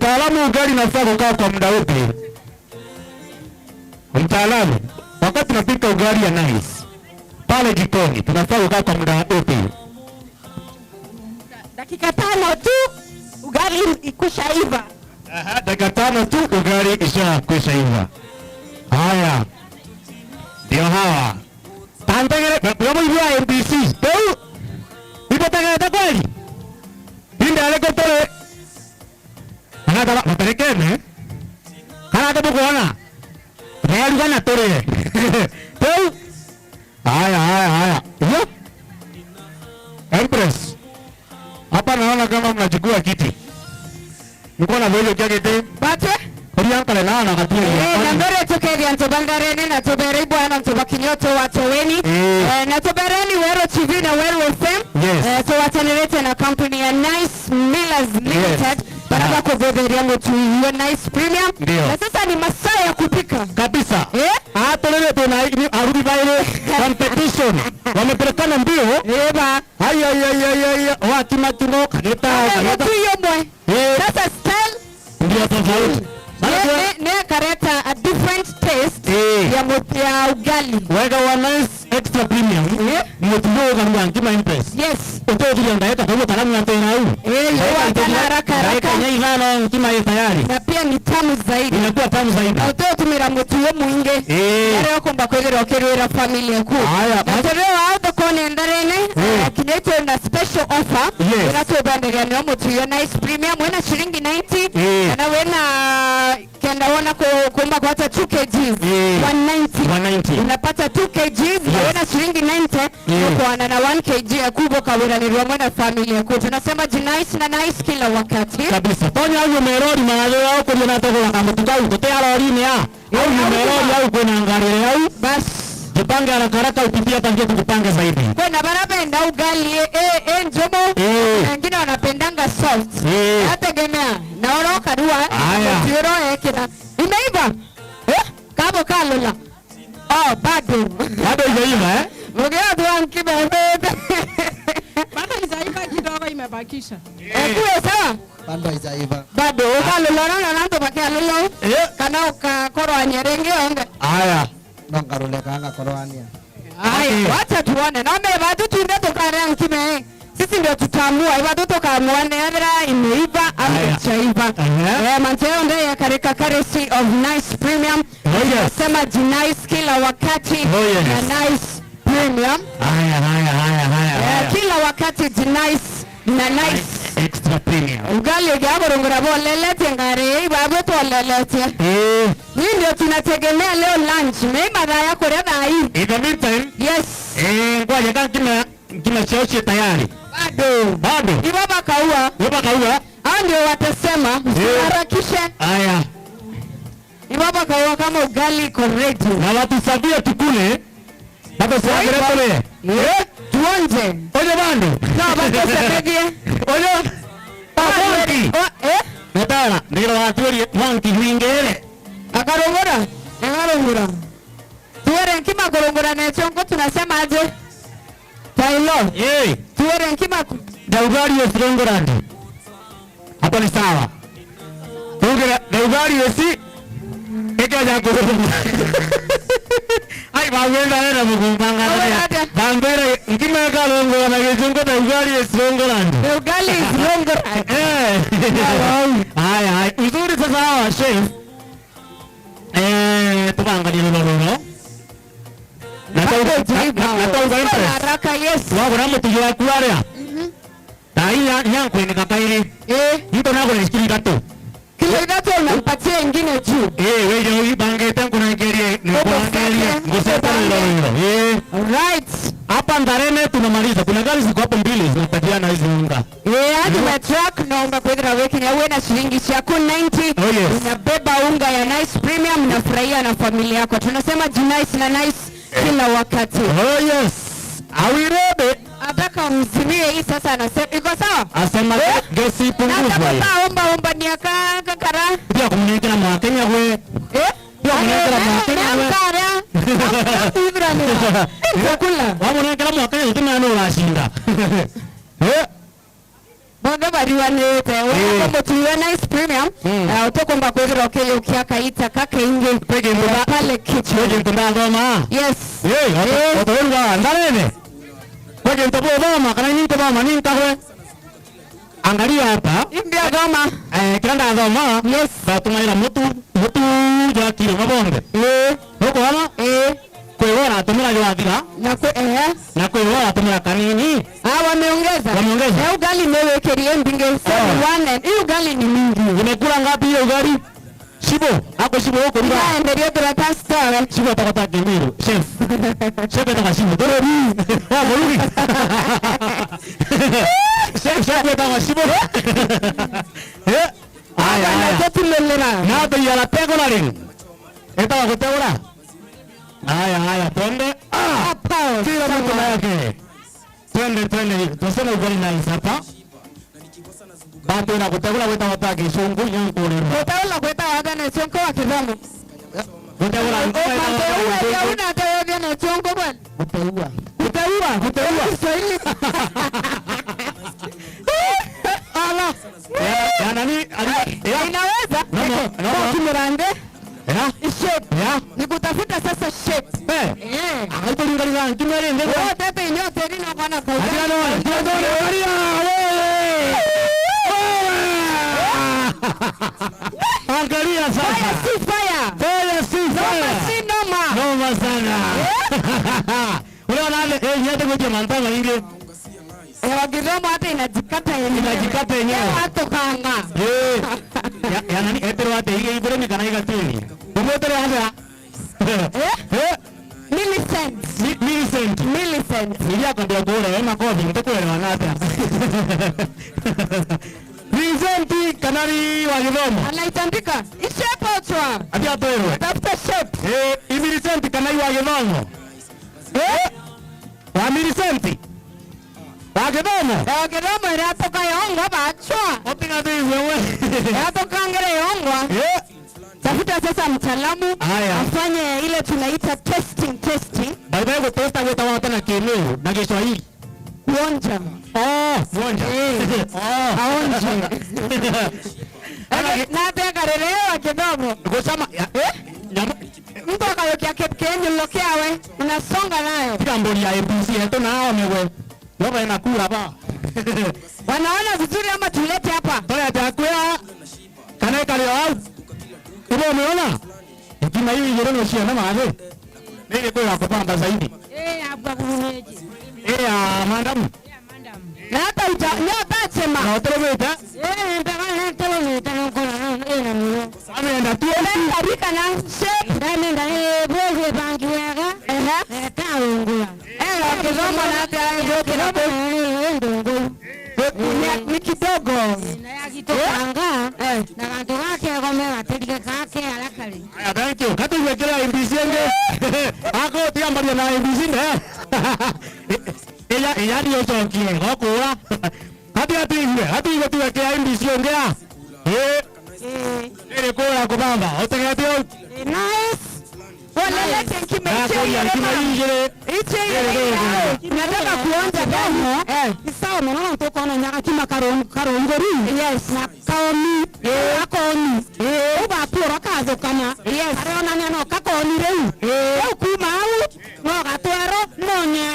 Mtaalamu ugali nafaa kukaa kwa muda upi? Mtaalamu, wakati tunapika ugali ya nice pale jikoni tunafaa kukaa kwa muda upi? Dakika 5 tu ugali ikushaiva. Dakika 5 tu ugali ishakwisha. Haya. Ndio hawa. Tantengele kama hivi ya MBC. Teu. Ipo tagata kweli? Ndio aleko tole. Anataka mapelekene. Anataka kuona. Reali kana tole. Teu. Haya. Yo. Empress. Hapa naona kama mnachukua kiti. Niko na vile jacket. Bate? Oriankale na katuli. Na ndore tokeria ntobangarene na tobere bwana ntobakinyoto watoweni. Na tobereni wero TV na wero FM. Yes. So watanilete na company ya Nice Millers Limited. Baraba kubeberia mtu hiyo Nice Premium. Na sasa ni masaa ya kupika. Kabisa. Tolele tuna arudi baile competition. Wamepelekana mbio. Eba. Haya. Wakimatimo kaleta. Tu hiyo mwe. Sasa style ndio tofauti. Ne kareta a different taste ya ugali. Wega wa Nice extra premium. Mtundo kama ngima Impress. Yes. Utoto ndaeka kwa kalamu ya tena huu. Yo haraka. Nyai nalo ngima tayari. Na pia ni tamu zaidi. Inakuwa tamu zaidi. Utoto tumira mutu yo mwinge. Yare komba kwegera okerera family ku. Na tereo auto kone ndarene. Kineto na special offer. Unatobandaria ni mutu yo Nice Premium wena shilingi 90. Na wena kenda wana kuomba kwa hata 2 kgs 190. Unapata 2 kgs na shilingi 90 kwa na 1 kg ya kubwa kawira ni rwamana family yako. Tunasema Nice na Nice kila wakati. Kabisa. Tonya huyo merodi maana yao kwa na toko na mtukau kutea lori ni au merodi au kuna ngare au bas jipange haraka ukimbia pangia kujipanga zaidi. Kuna barabenda ugali njomo wengine wanapendanga salt. Nategemea naona kadua ndio kina imeiva kabo kalula bado imeiva Mgea tuan kibebe bado izaiva kidogo imebakisha kuwe sawa bado kalula na nanto bakia lolo kana ukakoro nyerenge onge nongarule kanga koroania. Wacha tuone. Na mimi watu tunde tukare nkime. Sisi ndio tutaamua. Watu tukaamua neera imeiva au chaiva. Manteo ndio kareka currency of Nice Premium. Sema Nice kila wakati. Na Nice Premium. Haya. Kila wakati Nice na Nice extra premium. Ugali gaboro bolelete ngare babo tolelete. Ndio tunategemea leo lunch. Mimi mara yako rada hii. In the meantime, yes. Ngoja kama kima chochote tayari. Bado. Ni baba kaua. Hao ndio watasema harakisha. Haya. Ni baba kaua kama ugali correct. Na watu sabia tukule. Baba sabia tole. Tuonje. Oje bando. Na baba sabia. Oje. Wanki. Nataka ndio watu wanki wingere. Akarongora. Tuwere nkima korongora na chongo tunasema aje? Tailo. Tuwere nkima daugari ya korongorandi. Hapo ni sawa. Tuwere daugari ya si eka ya korongora. Ai bawenda na mugumanga ya. Bambere nkima korongora na chongo daugari ya korongorandi. Daugari is korongorandi. Haya. Uzuri sasa hawa chef. Tupangalia lolo. Natauza Impress. Haraka yes. Wako na mtu ya kuarea. Tai yangu ni kakaili. Ndio nako nisikili gato. Kile gato unampatia ingine juu. Wewe ubange tangu na ngerie ni kuangalia. Ngoseta lolo. Right. Hapa Ndarene tunamaliza. Kuna gari ziko hapo mbili zinapatiana hizo unga. Hadi na truck naomba kuweka weki na wewe na shilingi yako 90. Unabeba unga ya Nice Premium na furahia na familia yako. Tunasema Nice na Nice kila wakati. Yes. Awirebe. Ataka mzimie hii sasa anasema iko sawa? Asema gesi pungufu. Nataka omba ni akakara. Pia kumnikira mwa Kenya we. Pia kumnikira mwa Kenya we. Chakula. Wamona kila mwa Kenya utima no washinda. Bonde bariwanete wewe mutuwe nice premium utokomba kwegera okeye ukiakaita kaka inge pege mba pale kitchen pege mba ngoma yes otowenga ndarene pege mtabo ngoma kana nini ngoma nini kakwe angalia hapa imbia ngoma kanda ngoma yes batumaira mutu ya kilo mabonde huko ama kwewora tumira yoadira na kwewora tumira kanini wameongeza ugali mewekerie mbinge 71 ugali ni mingi umekula ngapi hiyo ugali shibo hapo shibo huko ndio ndio tunataka shibo atakata kimiro chef ataka shibo dole ni boluki chef ataka shibo aya tutulelera na to yala pego na ring eta wakuteura aya twende hapa kila mtu na yake twende tuseme ugali na hapa bado na kutegula weta wataki shungu nyankule kutegula kweta wadane chonko wa kidhamu kutegula una tawabia na chonko bwana kutegua Kiswahili ala ya nani inaweza no kimirande shape nikutafuta sasa shape hapo lingalina kimere ndio tete nyote nina bwana kwa angalia sasa fire noma sana unaona nyate ngoje mantanga inge wagiremo hata inajikata yenyewe hata kanga ya nani etero hata inge ibure ni kana igatini umetere hapa Millicent nilia kwambia bora wewe makofi mtakuelewa nata Millicent kanari wa Githomo anaitandika ishape otwa ati atoewe tafuta shape Millicent kanari wa Githomo wa Millicent wa Githomo iratoka yongwa bachwa otinga tu wewe iratoka ngere yongwa tafuta sasa mtaalamu afanye ile tunaita testing baada ya kutesta weta watu na Kileo na Kiswahili kuonja kuonja aonje na tekarelewa kidogo kusema mtu akayokia kenyo lokeawe unasonga nayo jambo ya ABC eto na hao mewe yoba inakula ba wanaona vizuri ama tulete hapa toya takwea kana kalio au ibo umeona ikima hii yero shia na mawe nini kwa kupamba zaidi hapa kuneje madam na hata nyota chema na utrometa ndakana telometa na mio ameenda tu ndarika na shape nenda boze banki wega taungula kizomba na hata ndio kidogo ni kidogo na yakitokanga na kanto kake gomera tedike kake alakali thank you katu wekela imbisienge ako tiambaria na imbisinde ella ndio chokie ngokura hati tuwekea imbisienge ile kura kubamba otegetio nice wala lete kimeinjire nataka kuonja damu sawa mwana mtoko na nyaka kima karongori yes na kaoni akoni uba pura kazo kama yes arona neno kakoni reu kuma au no gatwero nonye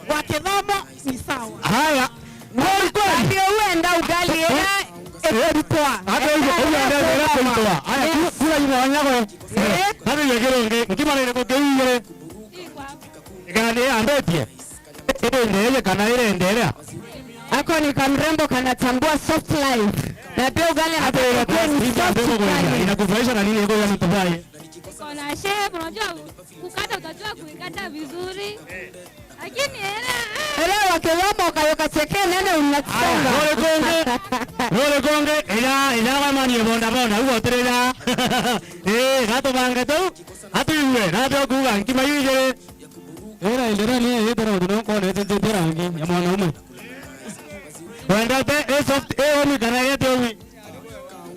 wa Githomo ni sawa haya ndio uenda ugali Eritoa. Hata hiyo ndio kuitoa. Haya kula yimwanyako. Hata yegeronge nkimana ko keuyere. Kana ya ndotie. Ndio kana ile endelea. Ako ni kamrembo kanatambua soft life. Na pia ugali inakufurahisha na nini ngoja nitobaye. Kuna chef unajua kukata utajua kuikata vizuri. Lakini elewa Githomo kayoka cheke nene unatsonga. Nore konge ila kama ni bonda huko terera. Gato banga tu. Hatu yule na ndio kuga nkima yule. Endera ni yetero ndio ko ne tete rangi ya mwanaume. Wenda te soft omi kana yeto omi.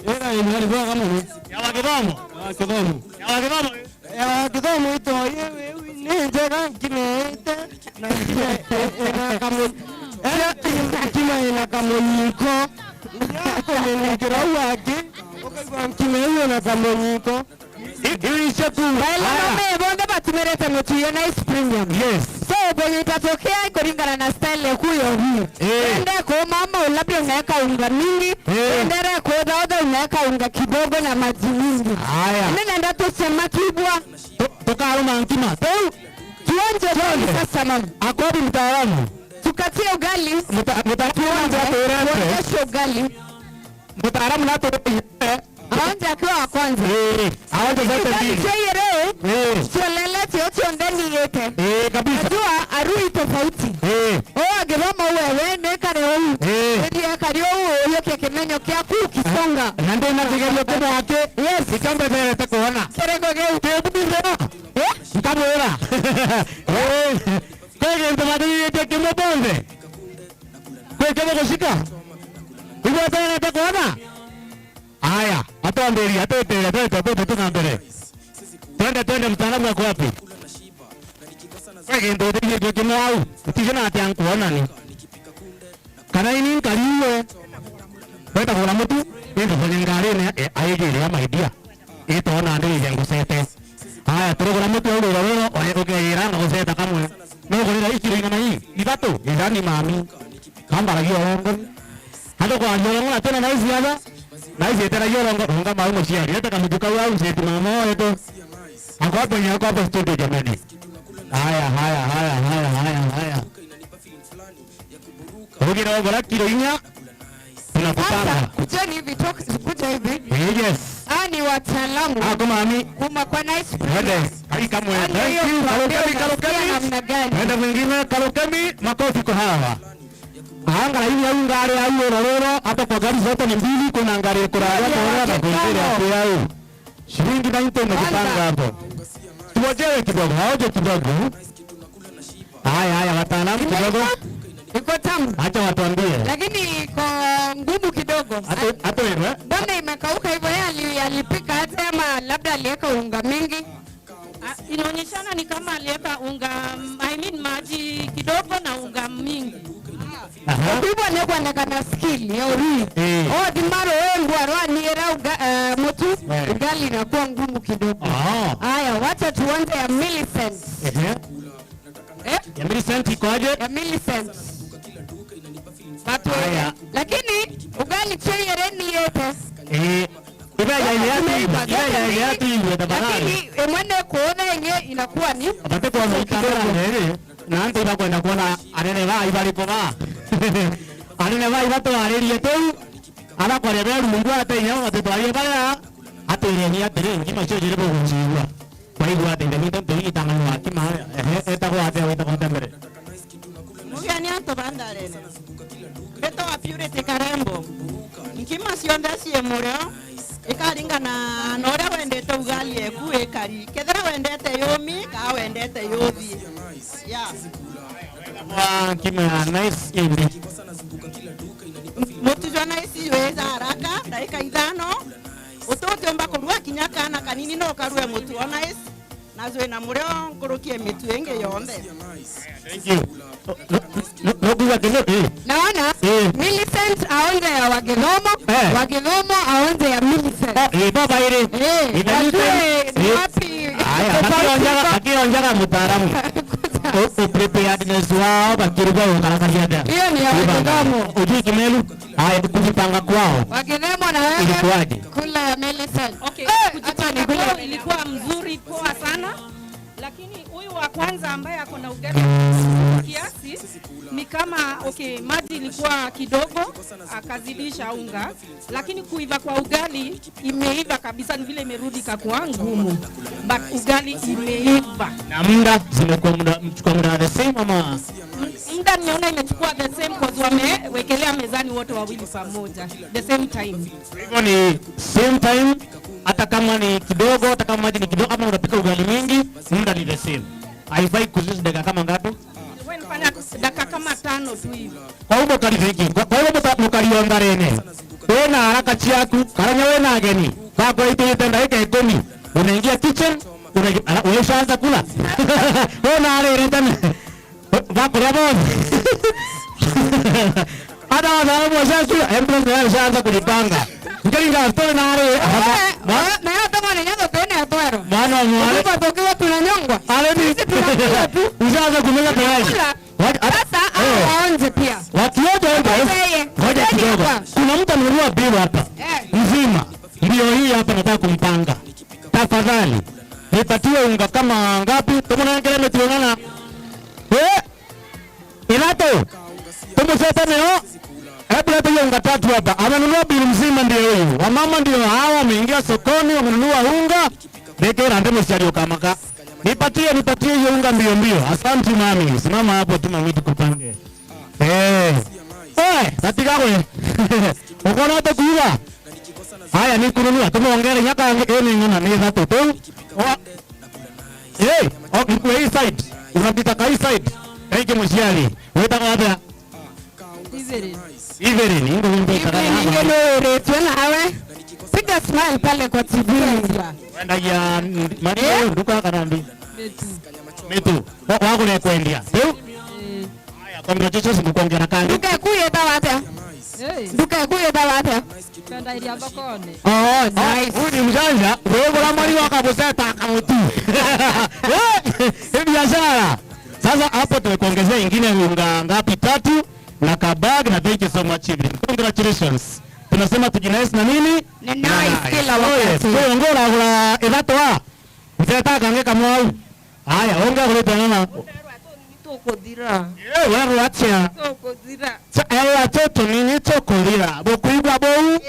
Ile kwa kama ni. Ya Githomo ito yewe ni jega kimeta. Na kama Kima ina kamonyiko. Kwenye kirau wake. Kima hiyo na kamonyiko. Ilisha tu. Bonde batumerete mutuyo nice premium. Yes. So bonye itatokea kulingana na style ya kuyo huyo. Ende kwa mama labda unaweka unga mingi. Endere kwa dada unaweka unga kidogo na maji mingi. Haya. Nenda tusema kibwa. Toka aroma nkima. Tuonje sasa mama. Akobi mtaalamu. Tukatie ugali. Mtaalamu ugali. Mtaalamu na aonje akiwa wa kwanza. Aonje zote mbili. Cholelete yote ndani yote. Kabisa. Najua arui tofauti. Agiroma wewe neka leo. Ndio kario huyo kekemenyo kiaku kisonga. Na ndio nategemea kwa wake. Yes, ikambe mbele takuona. Kerego geu. Tebudira. Nikamwona. Kege mtamadi yete kimobonde. Kege kushika. Hiyo tena takuona. Haya, atoambeli, atote mbele. Twende mtaalamu wako wapi? Kege ndio ndio kimwao. Tijana atiankuona ni. Kana ini kaliwe. Kwenda kwa mtu, ndio kwenye ngari ne aige ya maidia. Itaona ndio yengo sete. Haya, turogola mtu yule lolo, oyekokeira no seta kamwe. No kolira ikiro ina mai. Ibatu, izani mami. Kamba lagi ongo. Hado kwa yoro tena na hizi hapa. Na hizi tena yoro ngo maumo chia. Hata kama tukao au seti mama yetu. Akapo nyako hapo studio jamani. Haya. Ugira bora kilo inya. Tunakupanga. Kujeni hivi kuja hivi. Yes. Ni wataalamu. Kama mami. Kuma kwa nice. Wende. Hai kamwe. Thank you. Kalokami. Wenda mwingine Kalokami makofi kwa hawa. Anga hivi au ngari au lolo hapa kwa gari zote ni mbili kuna ngari kurara na kuingia hapo. Shilingi 90 nakupanga hapo. Tuwajewe kidogo, haoje kidogo. Haya wataalamu kidogo. Iko tamu. Acha watuambie. Lakini iko ngumu kidogo. Hapo hivyo. Mbona imekauka hivyo? Yeye alipika hata ama labda aliweka unga mingi? Inaonyeshana ni kama aliweka unga, maji kidogo na unga mingi. Hivyo ndio anaonekana skill ya uri. Dimaro wengu arwani era motu ugali inakuwa ngumu kidogo. Haya, wacha tuanze ya Millicent. Ya Millicent ikoje? Ya Millicent. Lakini ugali chenye ni yote. Iba ya yati hiyo tabari. Lakini mwende kuona yenyewe inakuwa ni apate kwa kamera nene. Na ante iba kwenda kuona anene vai bali kwa. Anene vai bato arerie tu. Ala kwa rebel mungu atenya atwaye baya. Atere ni atere ngima cyo jere bo njiwa. Kwa hiyo atende mito ndio itangano akima eta kwa ate wita kwa tembere. Mugani anto bandarene. Beto wa purity karembo. Nkima siondasie mureo. Ikaringana na ore wendete ugali eku ekari. Kethera wendete yomi ka wendete yothi. Wa kima nice indi. Mutujwa nice weza haraka dakika 5. Utoke mbako ruwa kinyaka na kanini no karue mutu nice. Nazwe na mureo nkurukie mitu enge yonde. Thank you. No kuwa kile. Naona Millicent aonze ya Wagilomo aonze ya Millicent. Baba ile. Ni wapi? Haya, akionjaga mtaalamu. Preparedness wao bakiruga ukalakariada. Hiyo ni ya Wagilomo. Uji kimelu. Haya kujipanga kwao. Wagilomo na wewe. Ilikuwaje? Kula ya Millicent. Okay, kujipanga kwao ilikuwa mzuri poa sana. Lakini huyu wa kwanza ambaye ako na ugali kiasi ni kama maji ilikuwa kidogo akazidisha unga, lakini kuiva kwa ugali imeiva kabisa, ni vile imerudi kwa ngumu, but ugali imeiva. Na muda zimekuwa mchukua muda the same ama muda niona imechukua the same kwa wamewekelea mezani wote wawili pamoja the same time. Hivyo ni same time. Hata kama ni kidogo, hata kama maji ni kidogo, kama unapika ugali mingi, muda ni the same. Haifai kuzidi dakika kama ngapi? Wewe unafanya dakika kama 5 tu hivi. Kwa hiyo kalifiki. Kwa hiyo mkaliongarene. Tena haraka chiaku, karanya wewe na ageni. Kwa hiyo itenda dakika 10. Unaingia kitchen, unaanza kula. Wewe na ale tena. Va kwa boss. Hata wataalamu wa sasa ambulance wameshaanza kujipanga. Ngiringa story na ale. Na hata mwana nyango tena atwaro. Maana mwale. Kwa tokiwa tunanyongwa. Ale ni tunakula tu. Uzaanza kumeza tayari. Sasa aonje pia. Watu wote ngoja kidogo. Kuna mtu amenunua bill hapa. Mzima. Ndio hii hapa nataka kumpanga. Tafadhali. Nipatie unga kama ngapi? Tumeongelea metuonana. Inato. Tumesema leo. Hebu leta hiyo unga 3 hapa. Amenunua bill mzima ndio huyu. Wamama ndio hawa wameingia sokoni wamenunua unga. Dekera ndio msialio kamaka. Nipatie hiyo unga mbio. Asante mami. Simama hapo tu mami tukupange. Katika wewe. Uko na hata kuiva. Haya ni kununua. Tumeongea nyaka yeye ngona ni zato tu. Kwa hii side. Unapita kwa hii side. Haike msiali. Wewe wapi? Iverin. Ndio ndio tena hawe. Piga smile pale kwa TV. Wenda ya Maria duka kanambi. Metu. Wako ni kuendia. Haya, congratulations mkuongera kandi. Duka kuye dawata. Duka kuye dawata. Kanda iria thokone. Oh, nice. Huyu ni mjanja. Wewe la mali wakaboseta akamutu. Hii biashara. Sasa hapo tumekuongezea ingine unga ngapi 3 na kabag na thank you so much Evelyn. Congratulations. Tunasema tujinais na nini? Ni nice kila wakati. Wewe ngora kula edato wa. Utata kange kama au. Haya, onga kule tena. Tokodira. Wewe acha. Tokodira. Watoto nini tokodira. Bokuibwa bou.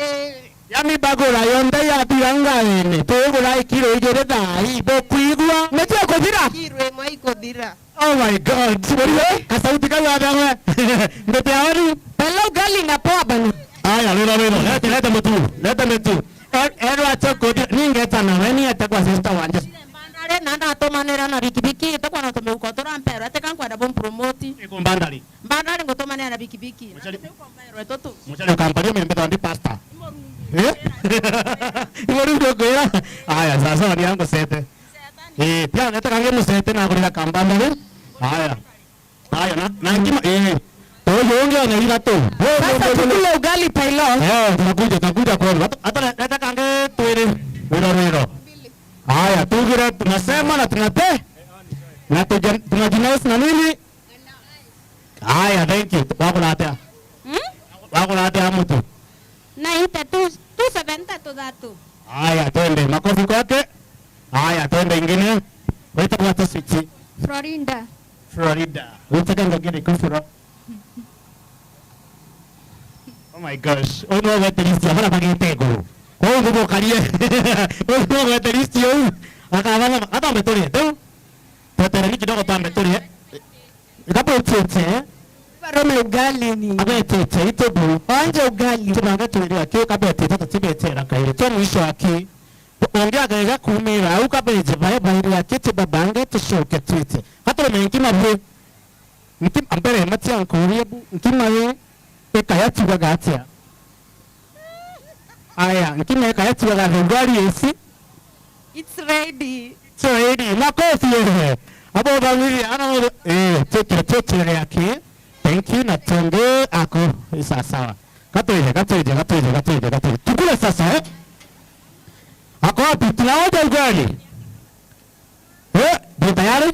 Yami bagora yonda ya biranga ene. Togola ikiro igere dai. Bokuibwa. Tokodira. Kirwe maikodira. Oh my God. Wewe kasauti kama wewe. Ndio tayari. Hello gali na poa bana. Haya, leta metu. Erwa tokodira. Ningeta na wewe atakuwa sister wanje. Bandare nanda tomanera na bikibiki to kwana tumeuko torampero ateka kwenda bom promote iko bandari ngotomanera na bikibiki mchale kampani mmepata ndi pasta Iwori ndogo ya haya sasa ni yangu sete pia nataka ngemu sete na kulika kambanda haya na ngima Oyo ongea na ila tu. Sasa tukule ugali pailo. Tunakuja kwa hata nataka nge tuere wero. Haya, tugira tunasema na tunate. Na tunajinais na nini? Haya, thank you. Wako na hata. Wako na hata mtu. 92 Haya, twende. Makofi kwake. Haya, twende ingine. Waita kwa taswichi. Florida. Unataka ngogere kufura. Oh my gosh. Ono wetelisi hapana pagitego. Kwa hiyo ndio kalie. Ono wetelisi yo. Akavana hata ametoria tu. Tatara ni kidogo tu ametoria. Ikapo tete. Barome ugali ni. Abe tete ito bu. Anje ugali. Tunanga tulia kio kabe tete tatibetera kaire. To mwisho aki. Ongea gaga kumira au kabeje bae bae ya kete babange tushoke twite. Hata mengine bwe. Mtim ambere matia kuria bu. Nkima ye. Kaya tiba gatia. Aya, nkime kaya tiba gatia esi. It's ready. So ready. Makofi yehe. Abo bamiri ana tete yake. Thank you na tonge ako sawa. Katoje. Tukule sasa Ako wapi? Tunaoja ugali. Ndio tayari?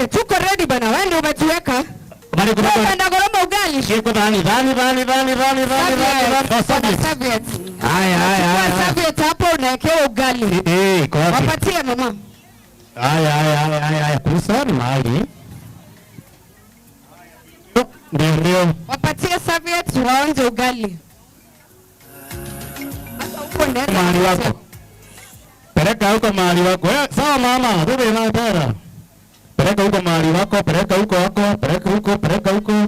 Tuko ready bana. Wewe ndio umejiweka. Bali kuna kwenda goroma ugali. Shiko dhani. Serviette. Haya. Serviette hapo unawekewa ugali. Kwa wapi? Wapatie mama. Haya. Kusani mahali. Ndio. Wapatie serviette waonje ugali. Mahali wako. Peleka huko mahali wako. Sawa mama, rudi na tena. Peleka huko mahali wako, peleka huko.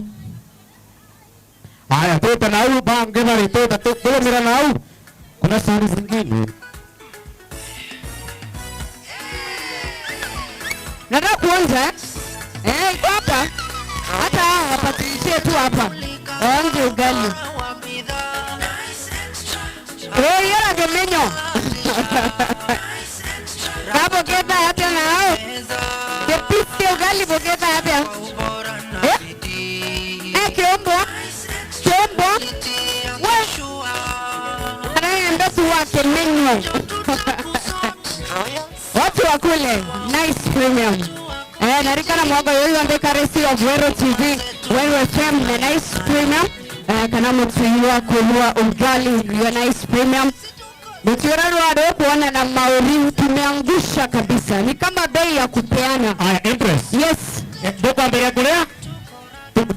Haya, tota na huyu bange bali tota kule mira na huyu. Kuna sahani zingine. Nataka kuonja. Iko hapa. Hata wapatie tu hapa. Waonje ugali. Yora gemenyo. Hapo keta hata na hao. Kepiste ugali boketa hapa. premium. Watu wa kule nice premium. Narikana mwago yoyo andeka resi of Wero TV, Wero FM na nice premium. Kana mtuiwa kulua ugali ya nice premium. Mtuirano wado kuona na mauri tumeangusha kabisa. Ni kama bei ya kupeana. Aya, Empress. Yes. Doko ambele ya kulea?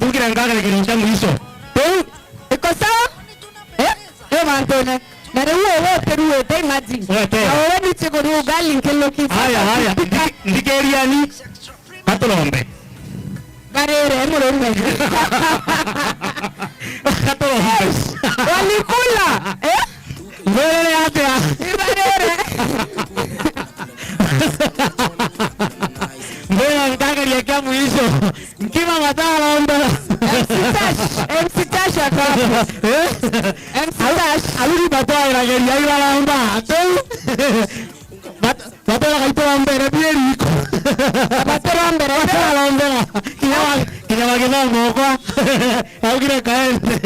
Tukira ngaga ni kirinja mwisho. Iko sawa? Mantone. Na ruo wote ruo te imagine. Na wewe ni chego ruo ugali nkelo kisa. Haya. Ndigeria ni katolombe. Garere murumbe. Katolombe. Walikula. Mbele hapa. Garere. Mbele ngaga ya mwisho. Mkima matala onda. MC Tash akapo. MC Tash aluri batoa irageria ibaramba atu batoa kaitoa mbere bieriko batoa mbere kinyama ngoko augire kaende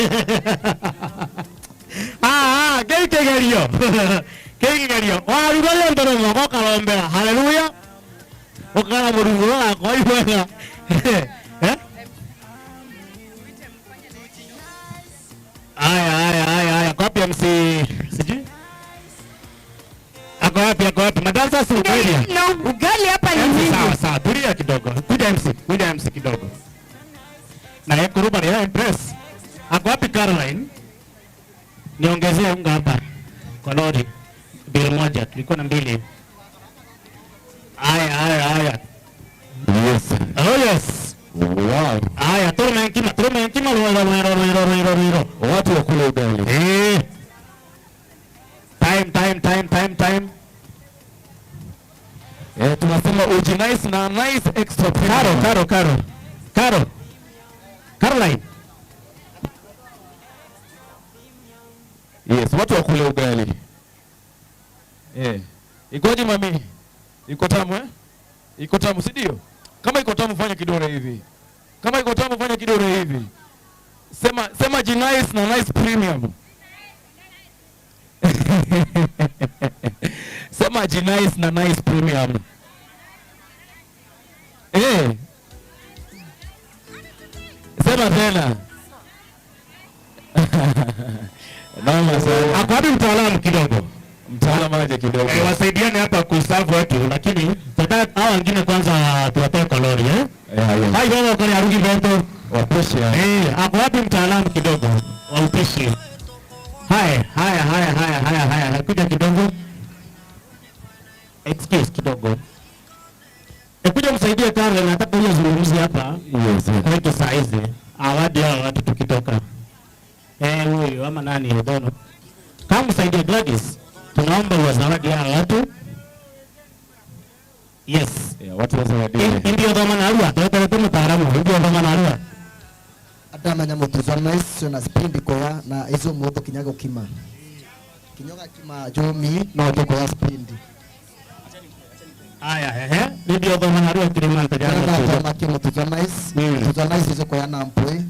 kegerio warugayo ndoro ngoko kalombera haleluya okala murungu wako iwega Aya, kwapi MC? Sijui? Ako wapi? Madansa si ugali. No, ugali hapa ni mingi. Sawa, tulia kidogo. Kuja MC kidogo. Na yeye kuruba ni Empress. Ako wapi Caroline? Niongezee unga hapa. Kwa lori. Bili moja, tulikuwa na mbili. Aya. Yes. Oh yes. Wow. Aya, turume nkima rero. Watu wa kule ugali. Time. Tunasema uji nice na nice extra Caro. Caroline. Yes, watu wa kule ugali. Ikoje mami? Iko tamu eh? Iko tamu si ndio? Kama iko tamu fanya kidole hivi. Sema nice na nice premium. Sema nice na nice premium. Sema tena. Mama sana. Akwapi mtaalamu kidogo. Mtaalamu aje kidogo. Wasaidiane hapa kuserve watu lakini sasa hao wengine kwanza tuwatoe kalori Hai baba kwa arugi veto wapishi. Akwapi mtaalamu kidogo wa upishi. Haya. Kuja kidogo. Excuse kidogo. Kuja msaidie Karla na nataka huyo zungumzi hapa. Yes. Kwa saa hizi. Awadi hao watu tukitoka. Huyo ama nani ndono. Kama msaidie Gladys, tunaomba wazawadi hao watu. Yes. Watu wazawadi. Ndio ndo maana alua, tuwete mtaalamu, ndio ndo maana alua. Adama nyamutuzana icio na spindi kwa na hizo moto kinyago kima. Kinyoga kima jomi na moto kwa spindi. Aya, ndio ndo maana alua kilima tajana. Ndio kama kimutuzana hizo kwa na mpwe.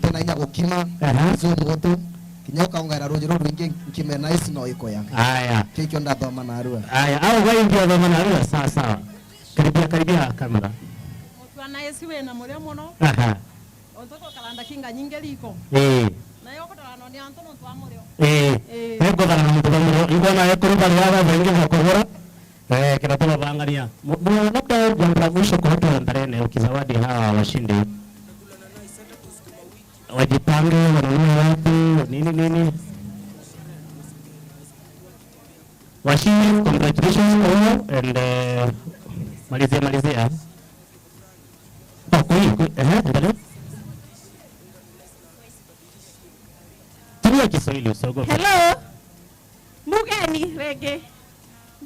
Tena inyago kima hizo moto kinyoka ongera rujiro rwingi kime nice no iko ya. Aya. Kikyo ndathoma na arua. Aya, au wewe ndio ndo maana alua sawa. Karibia kamera. Mutwana Yesu we na murio muno. Ontoko kalanda kinga nyinge liko. Na yoko tarano ni antono twa murio. Ego kana mtu murio. Iko na yeko ruba ya wengi wa kugora. Kinatoka baangalia. Labda jambo la mwisho kwa watu wa Ndarene ukizawadi hawa washindi. Wajipange wanunue wapi nini. Washindi, congratulations and malizia. Endelea. Tumia Kiswahili usiogope. Hello. Mugeni rege.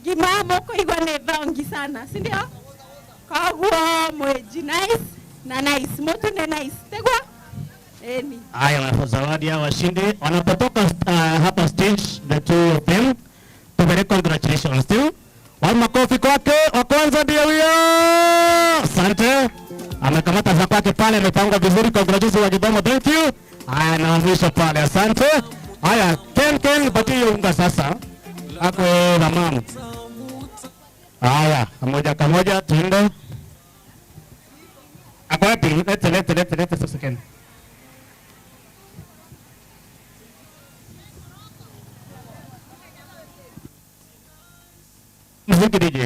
Gimamo ko igone dongi sana, si ndio? Kagwa mweji nice na nice. Moto ne nice. Tegwa? Haya, zawadi ya washindi wanapotoka hapa stage, the two of them. Very congratulations to. Makofi kwake. Wa kwanza ndio huyo. Asante. Amekamata za kwake pale, amepanga vizuri. Congratulations wa Kidomo, thank you. Haya, na mwisho pale, asante. Haya, Ken patie unga sasa. Akwe na mama. Haya, kamoja tuende. Ako wapi? Lete sasa Ken. Mziki DJ.